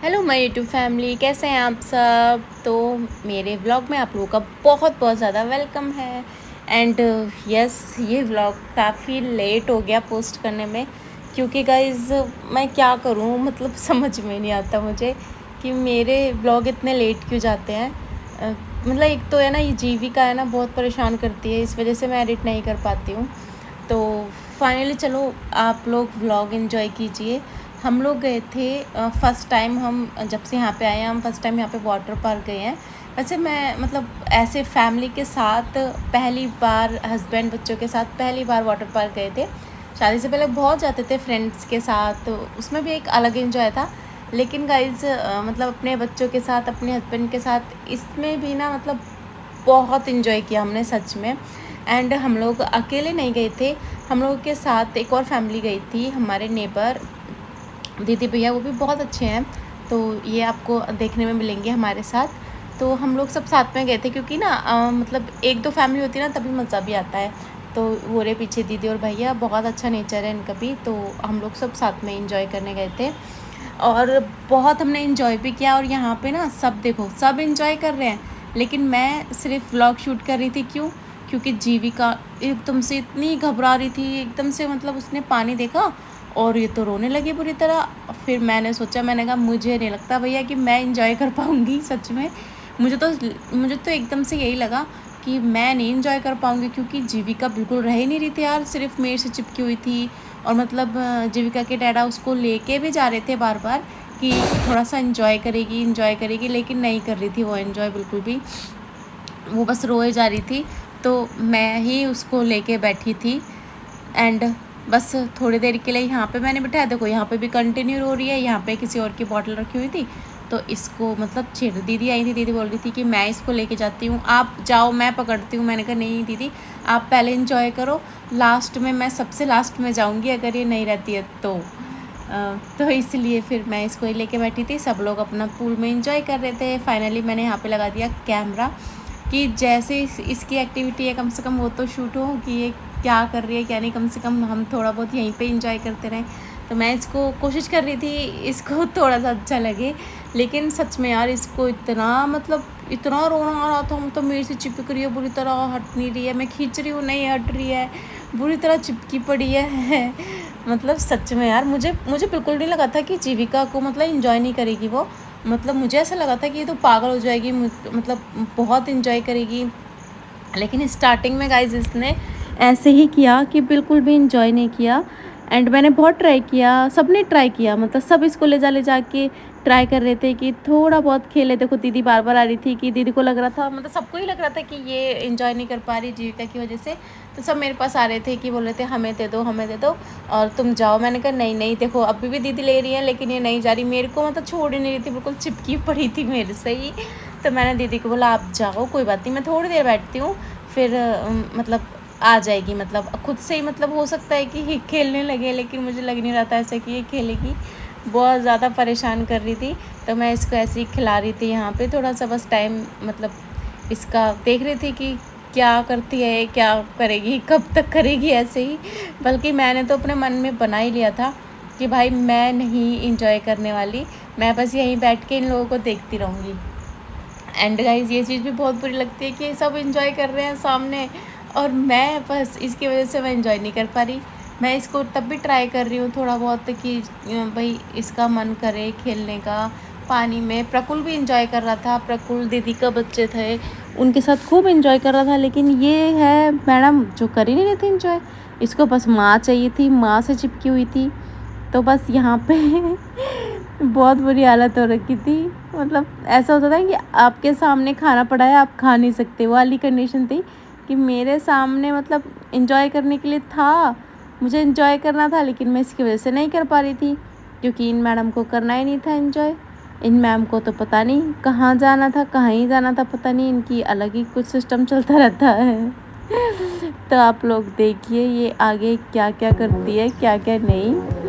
Hello my YouTube family, कैसे हैं आप सब। तो मेरे व्लॉग में आप लोगों का बहुत बहुत ज़्यादा वेलकम है। एंड यस, ये व्लॉग काफ़ी लेट हो गया पोस्ट करने में, क्योंकि गाइज़ मैं क्या करूँ, मतलब समझ में नहीं आता मुझे कि मेरे व्लॉग इतने लेट क्यों जाते हैं। मतलब एक तो है ना, ये जीविका है ना, बहुत परेशान करती है, इस वजह से मैं एडिट नहीं कर पाती हूँ। तो फाइनली चलो, आप लोग व्लॉग एंजॉय कीजिए। हम लोग गए थे फर्स्ट टाइम, हम जब से यहाँ पे आए हैं, हम फर्स्ट टाइम यहाँ पे वाटर पार्क गए हैं। वैसे मैं मतलब ऐसे फैमिली के साथ पहली बार, हस्बैंड बच्चों के साथ पहली बार वाटर पार्क गए थे। शादी से पहले बहुत जाते थे फ्रेंड्स के साथ, तो उसमें भी एक अलग एंजॉय था। लेकिन गाइज मतलब अपने बच्चों के साथ, अपने हस्बैंड के साथ, इसमें भी ना मतलब बहुत इन्जॉय किया हमने सच में। एंड हम लोग अकेले नहीं गए थे, हम लोगों के साथ एक और फैमिली गई थी, हमारे नेबर दीदी भैया, वो भी बहुत अच्छे हैं। तो ये आपको देखने में मिलेंगे हमारे साथ। तो हम लोग सब साथ में गए थे, क्योंकि ना मतलब एक दो फैमिली होती है ना, तभी मज़ा भी आता है। तो वो रे पीछे दीदी और भैया, बहुत अच्छा नेचर है इनका भी। तो हम लोग सब साथ में इंजॉय करने गए थे और बहुत हमने इंजॉय भी किया। और यहाँ पे ना सब देखो, सब इंजॉय कर रहे हैं, लेकिन मैं सिर्फ व्लॉग शूट कर रही थी। क्यों? क्योंकि जीविका एकदम से इतनी घबरा रही थी, एकदम से मतलब उसने पानी देखा और ये तो रोने लगी बुरी तरह। फिर मैंने सोचा, मैंने कहा मुझे नहीं लगता भैया कि मैं इंजॉय कर पाऊँगी सच में। मुझे तो एकदम से यही लगा कि मैं नहीं इंजॉय कर पाऊँगी, क्योंकि जीविका बिल्कुल रह ही नहीं रही थी यार, सिर्फ मेरे से चिपकी हुई थी। और मतलब जीविका के डैडा उसको लेके भी जा रहे थे बार बार कि थोड़ा सा इंजॉय करेगी, लेकिन नहीं कर रही थी वो इंजॉय बिल्कुल भी। वो बस रोए जा रही थी। तो मैं ही उसको लेके बैठी थी। एंड बस थोड़ी देर के लिए यहाँ पे मैंने बिठाया, देखो यहाँ पे भी कंटिन्यू रो रही है, यहाँ पे किसी और की बॉटल रखी हुई थी। तो इसको मतलब छेड़, दीदी आई थी, दीदी बोल रही थी कि मैं इसको लेके जाती हूँ, आप जाओ मैं पकड़ती हूँ। मैंने कहा नहीं दीदी, आप पहले इंजॉय करो, लास्ट में मैं सबसे लास्ट में जाऊँगी अगर ये नहीं रहती है तो। तो इसलिए फिर मैं इसको ही लेके बैठी थी। सब लोग अपना पूल में इंजॉय कर रहे थे। फाइनली मैंने यहाँ पे लगा दिया कैमरा कि जैसे इसकी एक्टिविटी है, कम से कम वो तो शूट हो कि ये क्या कर रही है क्या नहीं, कम से कम हम थोड़ा बहुत यहीं पे इंजॉय करते रहें। तो मैं इसको कोशिश कर रही थी इसको थोड़ा सा अच्छा लगे, लेकिन सच में यार इसको इतना मतलब इतना रोना आ रहा था, मतलब मेरे से चिपक रही है बुरी तरह, हट नहीं रही है, मैं खींच रही हूँ नहीं हट रही है, बुरी तरह चिपकी पड़ी है। मतलब सच में यार, मुझे मुझे बिल्कुल नहीं लगा था कि जीविका को मतलब इंजॉय नहीं करेगी वो। मतलब मुझे ऐसा लगा था कि ये तो पागल हो जाएगी, मतलब बहुत इंजॉय करेगी। लेकिन स्टार्टिंग में गाइज इसने ऐसे ही किया कि बिल्कुल भी इंजॉय नहीं किया। एंड मैंने बहुत ट्राई किया, सबने ट्राई किया, मतलब सब इसको ले जा के ट्राई कर रहे थे कि थोड़ा बहुत खेले। देखो दीदी बार बार आ रही थी कि दीदी को लग रहा था, मतलब सबको ही लग रहा था कि ये इंजॉय नहीं कर पा रही जीविका की वजह से। तो सब मेरे पास आ रहे थे कि बोल रहे थे हमें दे दो हमें दे दो और तुम जाओ। मैंने कहा नहीं नहीं, देखो अभी भी दीदी ले रही है, लेकिन ये नहीं जा रही, मेरे को मतलब छोड़ ही नहीं रही थी, बिल्कुल चिपकी पड़ी थी मेरे से ही। तो मैंने दीदी को बोला आप जाओ, कोई बात नहीं, मैं थोड़ी देर बैठती हूँ, फिर मतलब आ जाएगी। मतलब खुद से ही मतलब हो सकता है कि खेलने लगे, लेकिन मुझे लग नहीं रहा था ऐसे कि ये खेलेगी। बहुत ज़्यादा परेशान कर रही थी। तो मैं इसको ऐसे ही खिला रही थी यहाँ पे, थोड़ा सा बस टाइम मतलब इसका देख रही थी कि क्या करती है, क्या करेगी, कब तक करेगी ऐसे ही। बल्कि मैंने तो अपने मन में बना ही लिया था कि भाई मैं नहीं इंजॉय करने वाली, मैं बस यहीं बैठ के इन लोगों को देखती रहूँगी। एंड गाइज ये चीज़ भी बहुत बुरी लगती है कि सब इंजॉय कर रहे हैं सामने, और मैं बस इसकी वजह से मैं इंजॉय नहीं कर पा रही। मैं इसको तब भी ट्राई कर रही हूँ थोड़ा बहुत कि भाई इसका मन करे खेलने का पानी में। प्रकुल भी इंजॉय कर रहा था, प्रकुल दीदी का बच्चे थे, उनके साथ खूब इंजॉय कर रहा था। लेकिन ये है मैडम जो कर ही नहीं रही थी इंजॉय, इसको बस माँ चाहिए थी, माँ से चिपकी हुई थी। तो बस यहाँ पे बहुत बुरी हालत हो रखी थी। मतलब ऐसा होता था कि आपके सामने खाना पड़ा है, आप खा नहीं सकते, वो वाली कंडीशन थी कि मेरे सामने मतलब एंजॉय करने के लिए था, मुझे एंजॉय करना था, लेकिन मैं इसकी वजह से नहीं कर पा रही थी, क्योंकि इन मैडम को करना ही नहीं था एंजॉय। इन मैम को तो पता नहीं कहाँ जाना था, कहाँ ही जाना था, पता नहीं, इनकी अलग ही कुछ सिस्टम चलता रहता है। तो आप लोग देखिए ये आगे क्या क्या करती है, क्या क्या नहीं।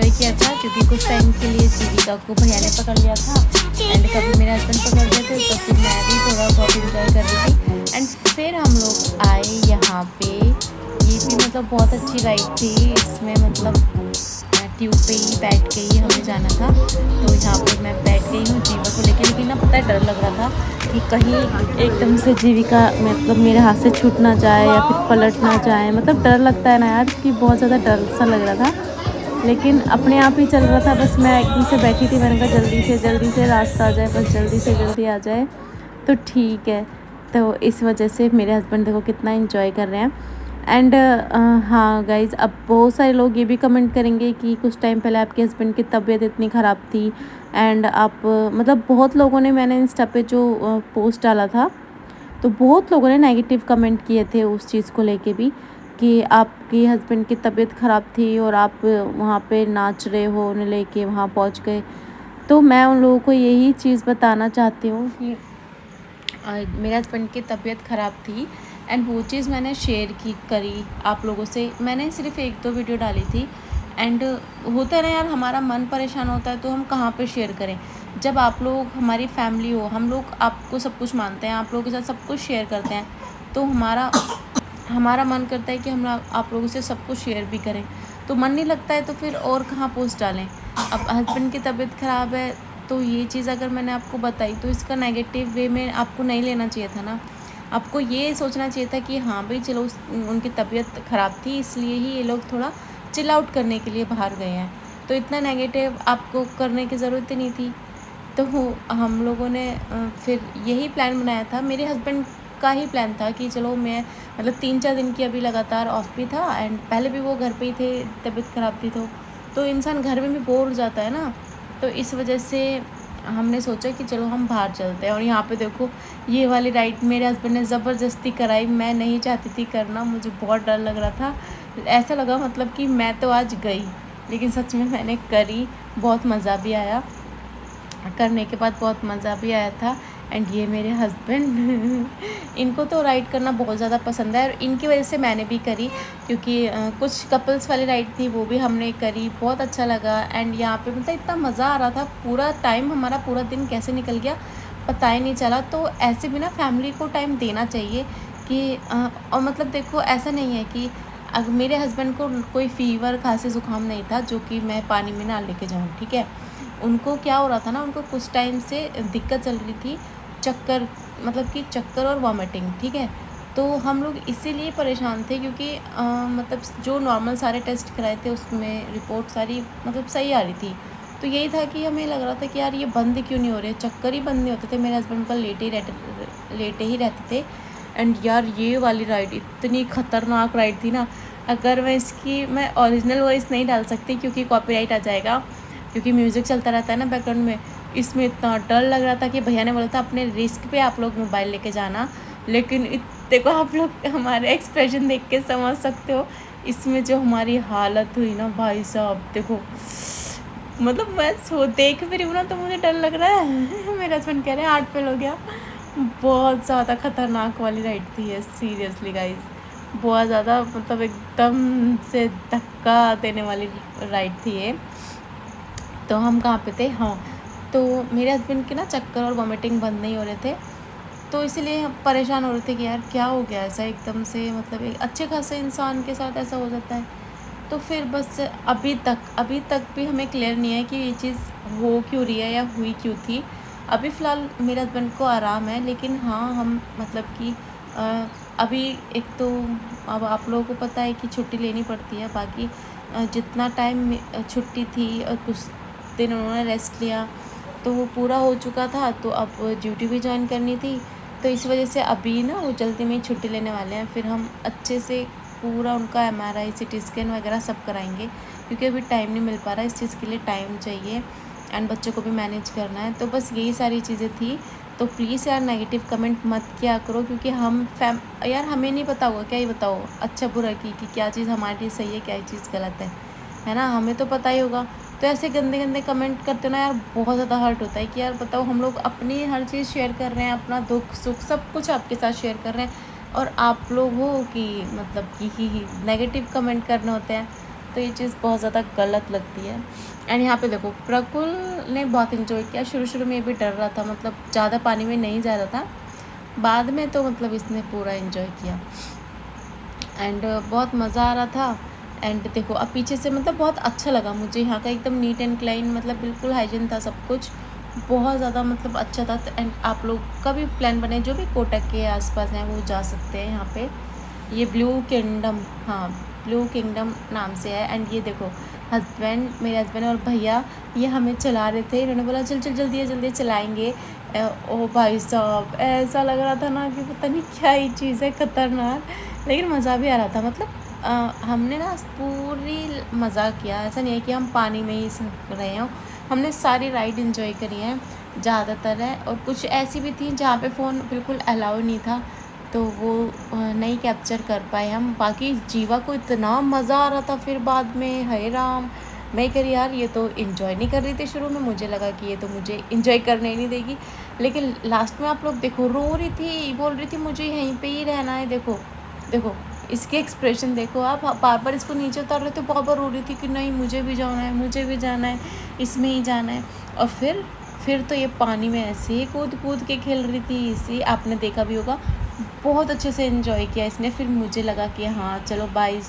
इन्जॉय किया था, क्योंकि कुछ टाइम के लिए जीविका को भैया ने पकड़ लिया था एंड कभी मेरे हस्बैंड पकड़ लिए थे, तो फिर मैं भी थोड़ा बहुत इन्जॉय कर रही थी। एंड फिर हम लोग आए यहाँ पे, ये भी मतलब बहुत अच्छी राइड थी। इसमें मतलब ट्यूब पे ही बैठ के ही हमें जाना था, तो यहाँ पे मैं बैठ गई हूँ जीवा को लेके। लेकिन ना पता है, डर लग रहा था कि कहीं एकदम से जीविका मतलब मेरे हाथ से छूट ना जाए या फिर पलट ना जाए। मतलब डर लगता है ना यार, कि बहुत ज़्यादा डर सा लग रहा था। लेकिन अपने आप ही चल रहा था, बस मैं एकदम से बैठी थी, मैंने कहा जल्दी से रास्ता आ जाए, बस जल्दी से जल्दी आ जाए तो ठीक है। तो इस वजह से मेरे हस्बैंड देखो कितना इन्जॉय कर रहे हैं। एंड हाँ गाइज़, अब बहुत सारे लोग ये भी कमेंट करेंगे कि कुछ टाइम पहले आपके हस्बैंड की तबीयत इतनी ख़राब थी एंड आप मतलब बहुत लोगों ने, मैंने इंस्टा पे जो पोस्ट डाला था तो बहुत लोगों ने नेगेटिव कमेंट किए थे उस चीज़ को लेके भी, कि आपके हस्बैंड की तबीयत ख़राब थी और आप वहाँ पे नाच रहे हो उन्हें लेके वहाँ पहुँच गए। तो मैं उन लोगों को यही चीज़ बताना चाहती हूँ कि मेरे हस्बैंड की तबीयत ख़राब थी एंड वो चीज़ मैंने शेयर करी आप लोगों से। मैंने सिर्फ 1-2 वीडियो डाली थी एंड होता है ना यार, हमारा मन परेशान होता है तो हम कहाँ पे शेयर करें। जब आप लोग हमारी फैमिली हो, हम लोग आपको सब कुछ मानते हैं, आप लोगों के साथ सब कुछ शेयर करते हैं, तो हमारा मन करता है कि हम आप लोगों से सब कुछ शेयर भी करें। तो मन नहीं लगता है तो फिर और कहाँ पोस्ट डालें। अब हस्बैंड की तबीयत ख़राब है तो ये चीज़ अगर मैंने आपको बताई तो इसका नेगेटिव वे में आपको नहीं लेना चाहिए था ना। आपको ये सोचना चाहिए था कि हाँ भाई चलो, उनकी तबीयत ख़राब थी इसलिए ही ये लोग थोड़ा चिल आउट करने के लिए बाहर गए हैं। तो इतना नेगेटिव आपको करने की ज़रूरत ही नहीं थी। तो हम लोगों ने फिर यही प्लान बनाया था। मेरे हस्बैंड का ही प्लान था कि चलो मैं मतलब 3-4 दिन की अभी लगातार ऑफ भी था एंड पहले भी वो घर पे ही थे, तबीयत ख़राब थी तो इंसान घर में भी बोर हो जाता है ना। तो इस वजह से हमने सोचा कि चलो हम बाहर चलते हैं। और यहाँ पे देखो, ये वाली राइड मेरे हस्बैंड ने ज़बरदस्ती कराई, मैं नहीं चाहती थी करना, मुझे बहुत डर लग रहा था। ऐसा लगा मतलब कि मैं तो आज गई, लेकिन सच में मैंने करी, बहुत मज़ा भी आया। करने के बाद बहुत मज़ा भी आया था। एंड ये मेरे हस्बैंड इनको तो राइड करना बहुत ज़्यादा पसंद है और इनकी वजह से मैंने भी करी, क्योंकि कुछ कपल्स वाली राइड थी वो भी हमने करी, बहुत अच्छा लगा। एंड यहाँ पे मतलब इतना मज़ा आ रहा था, पूरा टाइम हमारा पूरा दिन कैसे निकल गया पता ही नहीं चला। तो ऐसे भी ना फैमिली को टाइम देना चाहिए कि और मतलब देखो, ऐसा नहीं है कि अगर मेरे हस्बैंड को कोई फ़ीवर खांसी ज़ुकाम नहीं था जो कि मैं पानी में ना लेके जाऊँ, ठीक है। उनको क्या हो रहा था ना, उनको कुछ टाइम से दिक्कत चल रही थी, चक्कर, मतलब कि चक्कर और वॉमिटिंग, ठीक है। तो हम लोग इसीलिए परेशान थे क्योंकि मतलब जो नॉर्मल सारे टेस्ट कराए थे उसमें रिपोर्ट सारी मतलब सही आ रही थी। तो यही था कि हमें लग रहा था कि यार ये बंद क्यों नहीं हो रहे, चक्कर ही बंद नहीं होते थे, मेरे हस्बैंड का लेटे ही रहते थे। एंड यार ये वाली राइड इतनी ख़तरनाक राइड थी ना, अगर मैं ओरिजिनल वॉइस नहीं डाल सकती क्योंकि कॉपीराइट आ जाएगा, क्योंकि म्यूज़िक चलता रहता है ना बैकग्राउंड में। इसमें इतना डर लग रहा था कि भैया ने बोला था अपने रिस्क पे आप लोग मोबाइल लेके जाना, लेकिन देखो आप लोग हमारे एक्सप्रेशन देख के समझ सकते हो इसमें जो हमारी हालत हुई ना भाई साहब। देखो मतलब मैं देख भी रही हूँ ना तो मुझे डर लग रहा है मेरे हस्बैंड कह रहे हैं हार्ट फेल हो गया। बहुत ज़्यादा ख़तरनाक वाली राइड थी ये, सीरियसली गाइज, बहुत ज़्यादा मतलब एकदम से धक्का देने वाली राइड थी ये। तो हम कहाँ पे थे, हाँ, तो मेरे हस्बैंड के ना चक्कर और वॉमिटिंग बंद नहीं हो रहे थे, तो इसीलिए हम परेशान हो रहे थे कि यार क्या हो गया ऐसा एकदम से, मतलब एक अच्छे खासे इंसान के साथ ऐसा हो जाता है। तो फिर बस अभी तक भी हमें क्लियर नहीं है कि ये चीज़ हो क्यों रही है या हुई क्यों थी। अभी फ़िलहाल मेरे हस्बैंड को आराम है, लेकिन हाँ हम मतलब कि अभी एक तो अब आप लोगों को पता है कि छुट्टी लेनी पड़ती है, बाकी जितना टाइम छुट्टी थी और कुछ दिन उन्होंने रेस्ट लिया तो वो पूरा हो चुका था, तो अब ड्यूटी भी ज्वाइन करनी थी। तो इस वजह से अभी ना वो जल्दी में ही छुट्टी लेने वाले हैं, फिर हम अच्छे से पूरा उनका एमआरआई सीटी स्कैन वगैरह सब कराएंगे, क्योंकि अभी टाइम नहीं मिल पा रहा है, इस चीज़ के लिए टाइम चाहिए एंड बच्चों को भी मैनेज करना है। तो बस यही सारी चीज़ें थी। तो प्लीज़ यार नेगेटिव कमेंट मत किया करो, क्योंकि यार हमें नहीं पता होगा, क्या ही बताओ अच्छा बुरा कि क्या चीज़ हमारे लिए सही है, क्या चीज़ गलत है ना, हमें तो पता ही होगा। तो ऐसे गंदे गंदे कमेंट करते ना यार, बहुत ज़्यादा हर्ट होता है कि यार बताओ, हम लोग अपनी हर चीज़ शेयर कर रहे हैं, अपना दुख सुख सब कुछ आपके साथ शेयर कर रहे हैं, और आप लोग हो कि मतलब कि नेगेटिव कमेंट करने होते हैं। तो ये चीज़ बहुत ज़्यादा गलत लगती है। एंड यहाँ पे देखो प्रकुल ने बहुत इन्जॉय किया। शुरू में ये भी डर रहा था, मतलब ज़्यादा पानी में नहीं जा रहा था। बाद में तो मतलब इसने पूरा इन्जॉय किया एंड बहुत मज़ा आ रहा था। एंड देखो अब पीछे से मतलब बहुत अच्छा लगा मुझे, यहाँ का एकदम नीट एंड क्लीन, मतलब बिल्कुल हाइजीन था सब कुछ, बहुत ज़्यादा मतलब अच्छा था। एंड आप लोग का भी प्लान बने जो भी कोटक के आसपास हैं वो जा सकते हैं यहाँ पे। ये ब्लू किंगडम, हाँ ब्लू किंगडम नाम से है। एंड ये देखो मेरे हस्बैंड और भैया ये हमें चला रहे थे। इन्होंने बोला चल चल जल्दी चलाएंगे। ओ भाई साहब ऐसा लग रहा था ना कि पता नहीं क्या ही चीज़ है खतरनाक, लेकिन मज़ा भी आ रहा था। मतलब हमने ना पूरी मज़ा किया, ऐसा नहीं है कि हम पानी में ही रहे हों। हमने सारी राइड इन्जॉय करी हैं ज़्यादातर है, और कुछ ऐसी भी थी जहाँ पे फ़ोन बिल्कुल अलाउ नहीं था, तो वो नहीं कैप्चर कर पाए हम। बाकी जीवा को इतना मज़ा आ रहा था फिर बाद में, हाय राम। मैं कह रही यार ये तो इन्जॉय नहीं कर रही थी शुरू में, मुझे लगा कि ये तो मुझे इन्जॉय करने ही नहीं देगी, लेकिन लास्ट में आप लोग देखो रो रही थी, बोल रही थी मुझे यहीं पे ही रहना है। देखो देखो इसके एक्सप्रेशन देखो आप, बार बार इसको नीचे उतार रहे थे, बार बार रो रही थी कि नहीं मुझे भी जाना है, इसमें ही जाना है। और फिर तो ये पानी में ऐसे ही कूद के खेल रही थी, इसी आपने देखा भी होगा। बहुत अच्छे से एंजॉय किया इसने। फिर मुझे लगा कि हाँ चलो बाय।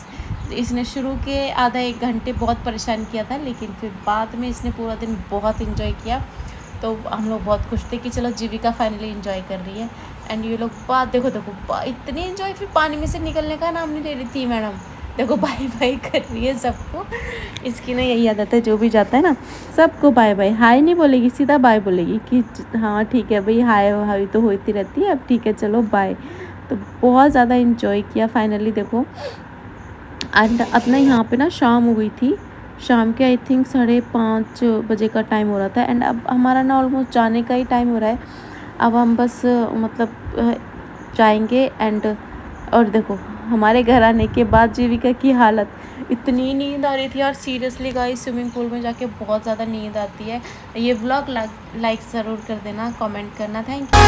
इसने शुरू के आधा एक घंटे बहुत परेशान किया था, लेकिन फिर बाद में इसने पूरा दिन बहुत एंजॉय किया। तो हम लोग बहुत खुश थे कि चलो जीविका फाइनली एंजॉय कर रही है। एंड ये लोग बात देखो इतनी एंजॉय, फिर पानी में से निकलने का नाम नहीं ले रही थी मैडम। देखो बाय बाय कर रही है सबको। इसकी ना यही आदत है, जो भी जाता है ना सबको बाय बाय, हाय नहीं बोलेगी, सीधा बाय बोलेगी कि हाँ ठीक है भाई, हाय हाय तो होती रहती है, अब ठीक है चलो बाय। तो बहुत ज़्यादा इंजॉय किया फाइनली देखो। एंड अपना यहाँ पे ना शाम हो गई थी, शाम के आई थिंक 5:30 बजे का टाइम हो रहा था। एंड अब हमारा ना ऑलमोस्ट जाने का ही टाइम हो रहा है। अब हम बस मतलब जाएंगे। एंड और देखो हमारे घर आने के बाद जीविका की हालत, इतनी नींद आ रही थी यार सीरियसली गाइस, स्विमिंग पूल में जाके बहुत ज़्यादा नींद आती है। ये व्लॉग लाइक ज़रूर कर देना, कमेंट करना, थैंक यू।